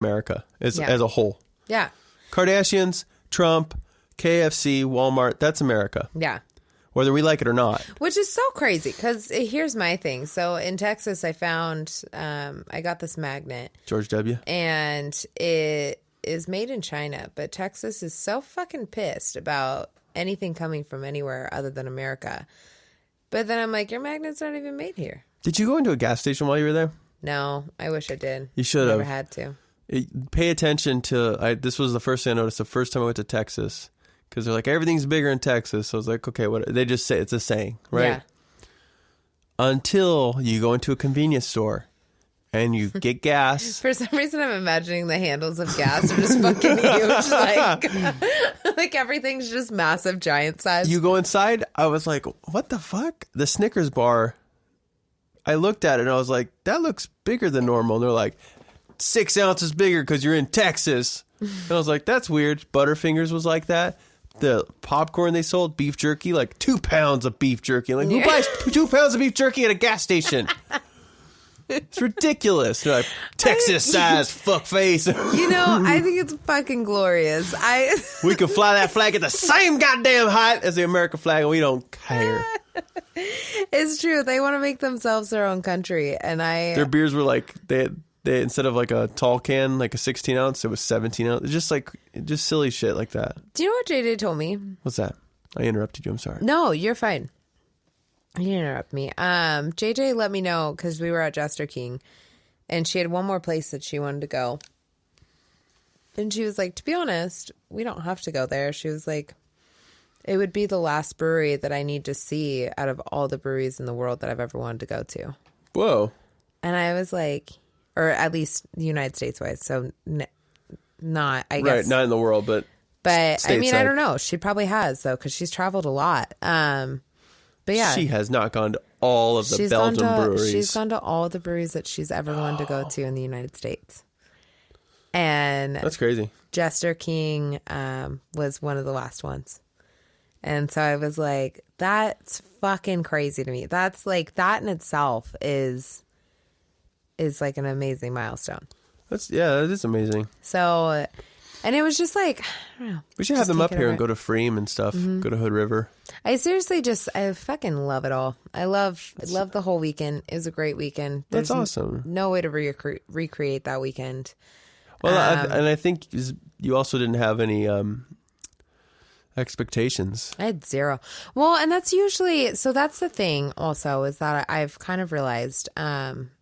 America as a whole. Yeah. Kardashians, Trump, KFC, Walmart, that's America. Yeah. Whether we like it or not. Which is so crazy because here's my thing. So in Texas, I found, I got this magnet. George W. And it is made in China. But Texas is so fucking pissed about anything coming from anywhere other than America. But then I'm like, your magnet's not even made here. Did you go into a gas station while you were there? No, I wish I did. You should have. Never had to. Pay attention to, this was the first thing I noticed the first time I went to Texas. Because they're like, everything's bigger in Texas. So I was like, okay, what? They just say it's a saying, right? Yeah. Until you go into a convenience store and you get gas. For some reason, I'm imagining the handles of gas are just fucking huge. Like everything's just massive, giant size. You go inside. I was like, what the fuck? The Snickers bar. I looked at it and I was like, that looks bigger than normal. And they're like, 6 ounces bigger because you're in Texas. And I was like, that's weird. Butterfingers was like that. The popcorn they sold, beef jerky, like 2 pounds of beef jerky. Like, who buys 2 pounds of beef jerky at a gas station? It's ridiculous. They're like, Texas size fuck face. You know, I think it's fucking glorious. We can fly that flag at the same goddamn height as the American flag, and we don't care. It's true. They want to make themselves their own country, and their beers were like they instead of like a tall can, like a 16 ounce, it was 17 ounce. Just silly shit like that. Do you know what JJ told me? What's that? I interrupted you. I'm sorry. No, you're fine. You didn't interrupt me. JJ let me know because we were at Jester King, and she had one more place that she wanted to go. And she was like, to be honest, we don't have to go there. She was like, it would be the last brewery that I need to see out of all the breweries in the world that I've ever wanted to go to. Whoa. And I was like, or at least United States wise. So not, I guess. Right, not in the world, but I mean, I don't know. She probably has, though, because she's traveled a lot. But yeah. She has not gone to all of the Belgian breweries. She's gone to all the breweries that she's ever wanted to go to in the United States. And that's crazy. Jester King was one of the last ones. And so I was like, that's fucking crazy to me. That's like, that in itself is like an amazing milestone. That is amazing. So, and it was just like, I don't know. We should have them up here and go to Freem and stuff. Mm-hmm. Go to Hood River. I seriously I fucking love it all. I love the whole weekend. It was a great weekend. That's awesome. No way to recreate that weekend. Well, and I think you also didn't have any expectations. I had zero. Well, and that's usually, so that's the thing also is that I've kind of realized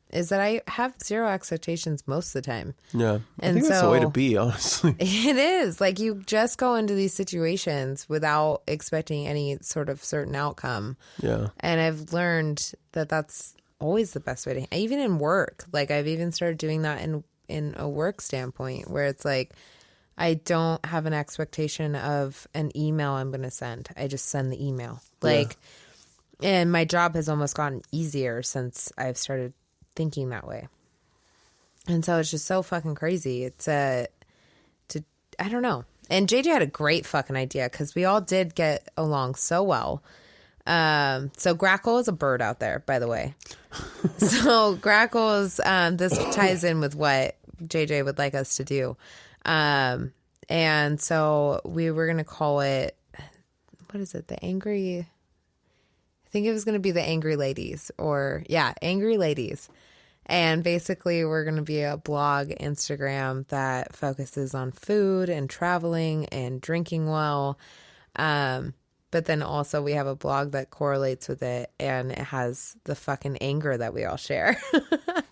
is that I have zero expectations most of the time. Yeah. I think that's the way to be, honestly. It is. Like, you just go into these situations without expecting any sort of certain outcome. Yeah. And I've learned that that's always the best way to, even in work. Like, I've even started doing that in a work standpoint where it's like, I don't have an expectation of an email I'm going to send. I just send the email. Like, and my job has almost gotten easier since I've started thinking that way. And so it's just so fucking crazy. It's I don't know. And JJ had a great fucking idea because we all did get along so well. So Grackle is a bird out there, by the way. So Grackle is, this ties in with what JJ would like us to do. And so we were going to call it, what is it? I think it was going to be the Angry Ladies Angry Ladies. And basically we're going to be a blog Instagram that focuses on food and traveling and drinking well. But then also we have a blog that correlates with it, and it has the fucking anger that we all share.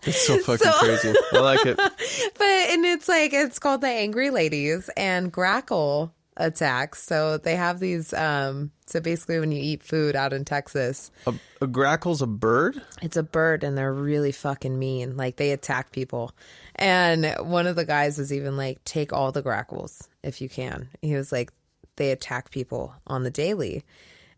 It's so fucking crazy. I like it. And it's like, it's called the Angry Ladies and Grackle attacks. So they have these, so basically when you eat food out in Texas. A grackle's a bird? It's a bird, and they're really fucking mean. Like, they attack people. And one of the guys was even like, take all the grackles if you can. He was like, they attack people on the daily.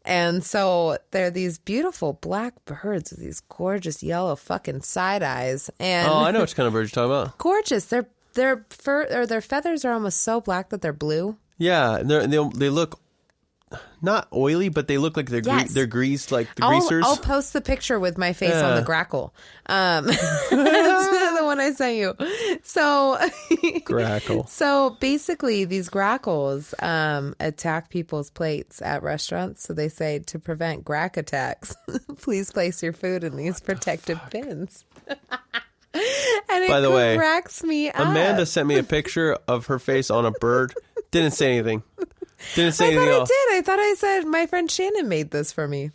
And so they're these beautiful black birds with these gorgeous yellow fucking side eyes. And I know which kind of birds you're talking about. Gorgeous. Their fur or their feathers are almost so black that they're blue. Yeah, they look not oily, but they look like they're Yes. they're greased, like the greasers. I'll post the picture with my face on the grackle. That's the one I sent you. So Grackle. So basically, these grackles attack people's plates at restaurants. So they say to prevent grack attacks, please place your food in these protective bins. And it By the way, cracks me up. Amanda sent me a picture of her face on a bird. Didn't say anything. Didn't say anything else. I thought I said my friend Shannon made this for me.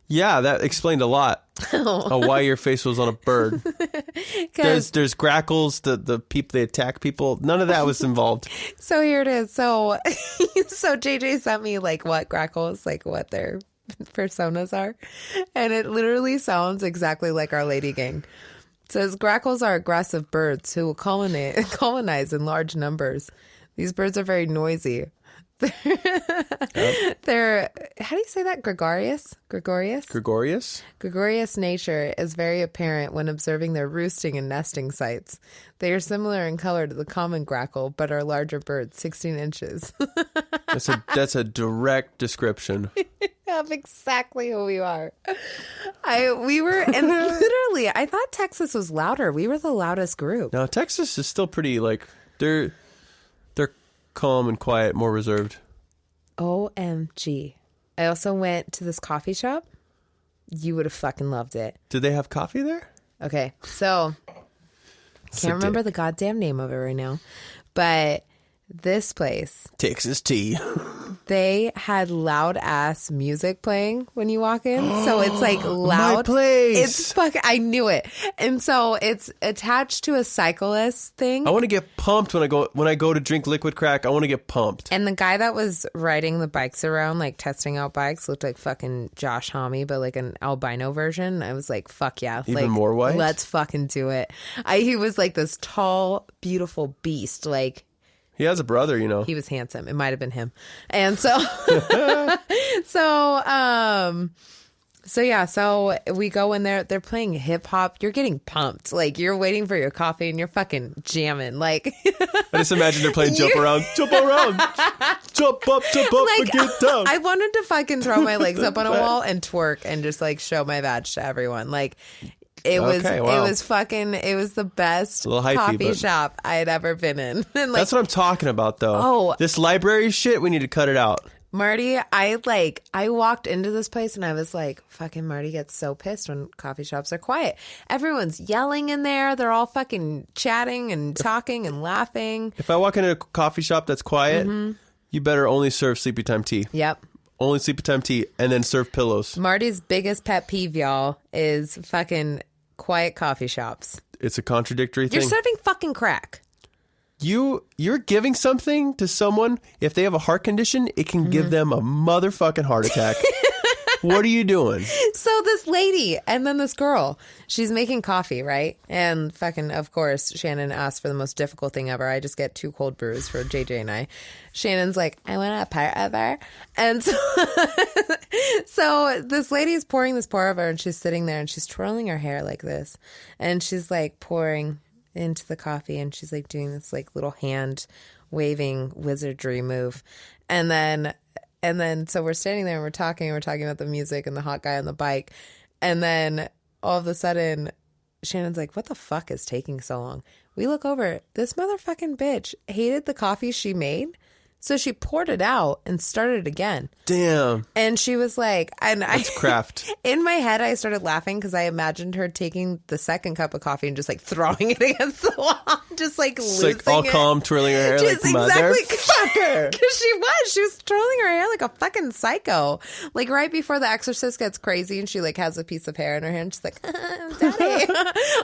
Yeah, that explained a lot of why your face was on a bird. There's grackles, the people, they attack people. None of that was involved. So here it is. So JJ sent me like what grackles, like what their personas are. And it literally sounds exactly like our lady gang. It says grackles are aggressive birds who will colonize in large numbers. These birds are very noisy. They're how do you say that? Gregarious nature is very apparent when observing their roosting and nesting sites. They are similar in color to the common grackle, but are larger birds, 16 inches. That's a direct description of exactly who we are. We were, and literally, I thought Texas was louder. We were the loudest group. Now Texas is still pretty like they're calm and quiet, more reserved. OMG. I also went to this coffee shop. You would have fucking loved it. Did they have coffee there? Okay, so can't remember the goddamn name of it right now, but this place, Texas tea. They had loud ass music playing when you walk in. So it's like loud. My place. It's I knew it. And so it's attached to a cyclist thing. I want to get pumped when I go to drink liquid crack. I want to get pumped. And the guy that was riding the bikes around, like testing out bikes, looked like fucking Josh Homme, but like an albino version. I was like, fuck yeah. Even like, more white? Let's fucking do it. He was like this tall, beautiful beast. Like, he has a brother, you know. he was handsome. It might have been him. And so, so we go in there. They're playing hip hop. You're getting pumped. Like, you're waiting for your coffee and you're fucking jamming. Like, I just imagine they're playing jump around, jump up, like, and get down. I wanted to fucking throw my legs up on a wall and twerk and just like show my vag to everyone. Like, it was the best hypey, coffee shop I had ever been in. And like, that's what I'm talking about, though. Oh. This library shit, we need to cut it out. Marty, I walked into this place and I was like, fucking Marty gets so pissed when coffee shops are quiet. Everyone's yelling in there. They're all fucking chatting and talking and laughing. If I walk into a coffee shop that's quiet, you better only serve sleepy time tea. Yep. Only sleepy time tea and then serve pillows. Marty's biggest pet peeve, y'all, is fucking quiet coffee shops. It's a contradictory thing. You're serving fucking crack. You're giving something to someone, if they have a heart condition, it can give them a motherfucking heart attack. What are you doing? So this lady and then this girl, she's making coffee, right? And fucking, of course, Shannon asked for the most difficult thing ever. I just get 2 cold brews for JJ and I. Shannon's like, I want a part of her. And so, so this lady is pouring this pour over and she's sitting there and she's twirling her hair like this. And she's like pouring into the coffee and she's like doing this like little hand waving wizardry move. And then so we're standing there and we're talking about the music and the hot guy on the bike. And then all of a sudden, Shannon's like, what the fuck is taking so long? We look over. This motherfucking bitch hated the coffee she made. So she poured it out and started again. Damn. And she was like, that's craft. In my head, I started laughing because I imagined her taking the second cup of coffee and just like throwing it against the wall, just like losing like all it. Calm, twirling her hair Just like motherfucker. Because she was twirling her hair like a fucking psycho. Like right before The Exorcist gets crazy and she like has a piece of hair in her hair and she's like, daddy.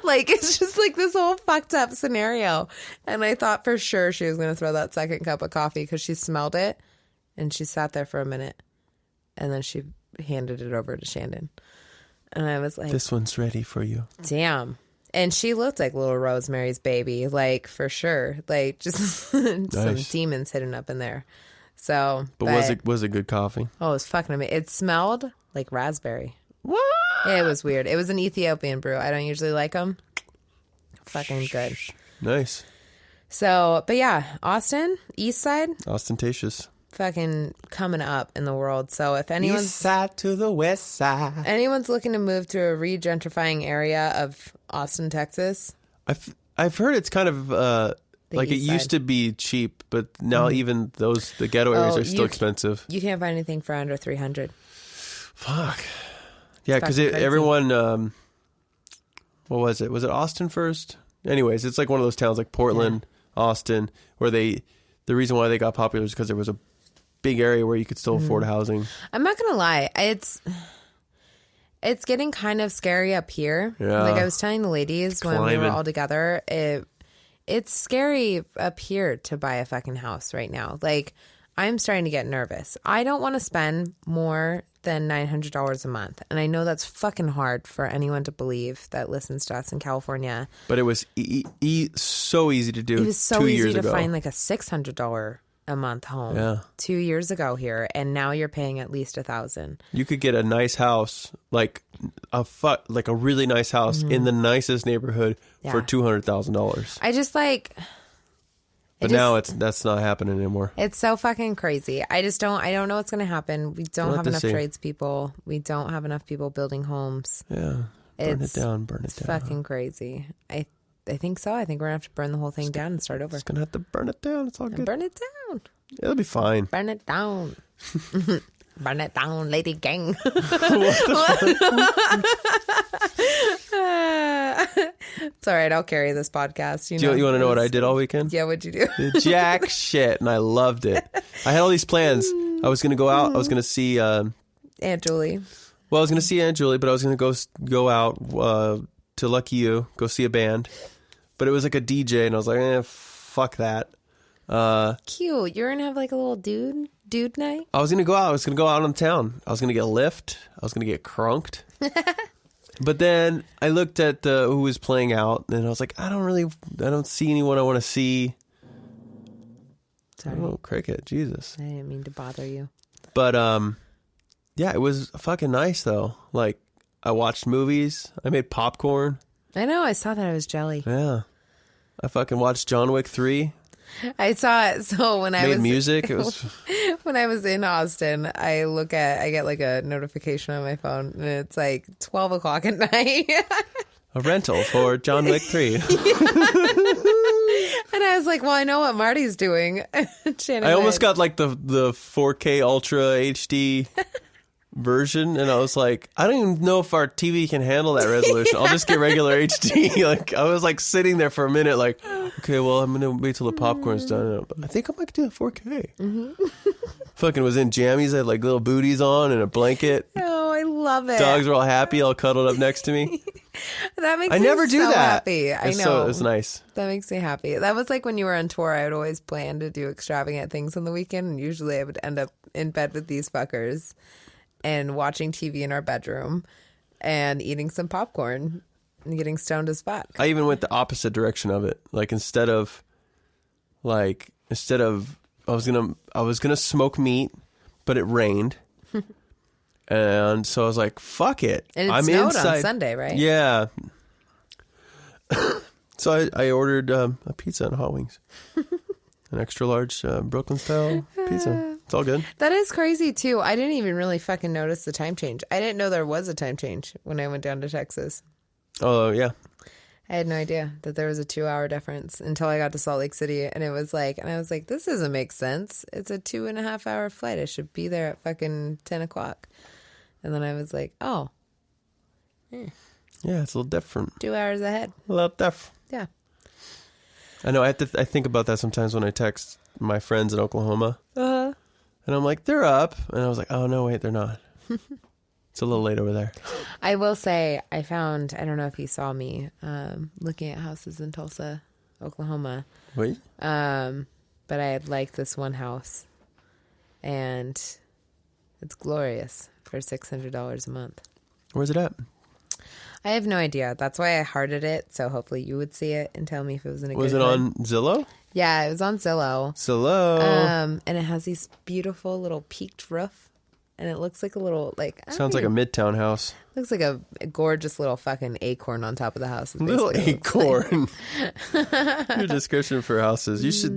Like it's just like this whole fucked up scenario. And I thought for sure she was going to throw that second cup of coffee because she smelled it and she sat there for a minute and then she handed it over to Shannon. And I was like, this one's ready for you. Damn. And she looked like little Rosemary's Baby, like for sure. Like just some demons hidden up in there. So, but was it good coffee? Oh, it was fucking amazing. It smelled like raspberry. What? It was weird. It was an Ethiopian brew. I don't usually like them. Fucking good. Nice. So, but yeah, Austin, East Side. Ostentatious. fucking coming up in the world. So if anyone's East side to the west side. anyone's looking to move to a re-gentrifying area of Austin, Texas, I've heard it's kind of like it east used side. to be cheap, but now even the ghetto areas are still expensive. You can't find anything for under $300. Fuck. Yeah, because fucking crazy. everyone. What was it? Was it Austin first? Anyways, it's like one of those towns like Portland, Austin, where the reason why they got popular is because there was a big area where you could still afford housing. I'm not gonna lie, it's getting kind of scary up here. Yeah. Like I was telling the ladies when we were Climbing. all together, it's scary up here to buy a fucking house right now. Like I'm starting to get nervous. I don't want to spend more than $900 a month, and I know that's fucking hard for anyone to believe that listens to us in California. But it was so easy to do. It was so 2 easy years to ago. find like a $600 a month home. Yeah. 2 years ago here, and now you're paying at least $1,000. You could get a nice house, like a really nice house in the nicest neighborhood for Yeah. $200,000. I just like. But now that's not happening anymore. It's so fucking crazy. I don't know what's going to happen. We don't We'll have have to enough see. tradespeople. We don't have enough people building homes. Yeah. Burn it down. It's fucking crazy. I think so. I think we're going to have to burn the whole thing down and start over. It's going to have to burn it down. It's all good. Burn it down. It'll be fine. Burn it down. Burn it down, lady gang. It's all right. I'll carry this podcast. You Want to know what I did all weekend? Yeah, what'd you do? Jack shit, and I loved it. I had all these plans. I was going to go out. I was going to see... Aunt Julie. Well, I was going to see Aunt Julie, but I was going to go out to Lucky You, go see a band. But it was like a DJ, and I was like, fuck that. Cute. You're going to have like a little dude night? I was going to go out. I was going to go out on town. I was going to get a lift. I was going to get crunked. But then I looked at who was playing out, and I was like, I don't see anyone I want to see. Sorry. Oh, cricket. Jesus. I didn't mean to bother you. But, yeah, it was fucking nice, though. Like, I watched movies. I made popcorn. I know. I saw that. I was jelly. Yeah. I fucking watched John Wick 3. I saw it. So when I Made was music. It was... when I was in Austin, I get like a notification on my phone, and it's like 12 o'clock at night. A rental for John Wick 3. And I was like, well, I know what Marty's doing. I almost got like the 4K Ultra HD version, and I was like, I don't even know if our TV can handle that resolution. I'll just get regular HD. Like, I was like sitting there for a minute like, okay, well, I'm gonna wait till the popcorn's done. I think I might do the 4K. Fucking was in jammies. I had like little booties on and a blanket. Oh, I love it. Dogs were all happy, all cuddled up next to me. That makes I me never do so that. happy. I know. So it was nice. That makes me happy. That was like when you were on tour, I would always plan to do extravagant things on the weekend, and usually I would end up in bed with these fuckers and watching TV in our bedroom and eating some popcorn and getting stoned as fuck. I even went the opposite direction of it. Like instead of I was gonna smoke meat, but it rained. And so I was like, fuck it. And it I'm snowed inside. on Sunday, right? Yeah. So I ordered a pizza and hot wings. An extra large Brooklyn style pizza. It's all good. That is crazy too. I didn't even really fucking notice the time change. I didn't know there was a time change when I went down to Texas. Oh, yeah. I had no idea that there was a 2-hour difference until I got to Salt Lake City, and I was like, this doesn't make sense. It's a 2.5 hour flight. I should be there at fucking 10 o'clock. And then I was like, oh, Yeah, it's a little different. 2 hours ahead. A little different. Yeah. I know. I think about that sometimes when I text my friends in Oklahoma. And I'm like, they're up. And I was like, oh, no, wait, they're not. It's a little late over there. I will say I don't know if you saw me looking at houses in Tulsa, Oklahoma. Wait. But I had liked this one house, and it's glorious for $600 a month. Where's it at? I have no idea. That's why I hearted it, so hopefully you would see it and tell me if it was in a Was good it hood. on Zillow? Yeah, it was on Zillow. Zillow. And it has these beautiful little peaked roof, and it looks like a little Sounds like a midtown house. looks like a gorgeous little fucking acorn on top of the house. is Little basically what it looks like. acorn. Your description for houses. You should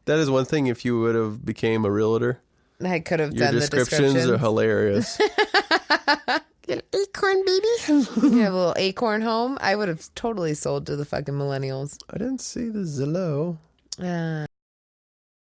That is one thing. If you would have became a realtor, I could have your done the descriptions are hilarious. An acorn baby. You have a little acorn home. I would have totally sold to the fucking millennials. I didn't see the Zillow.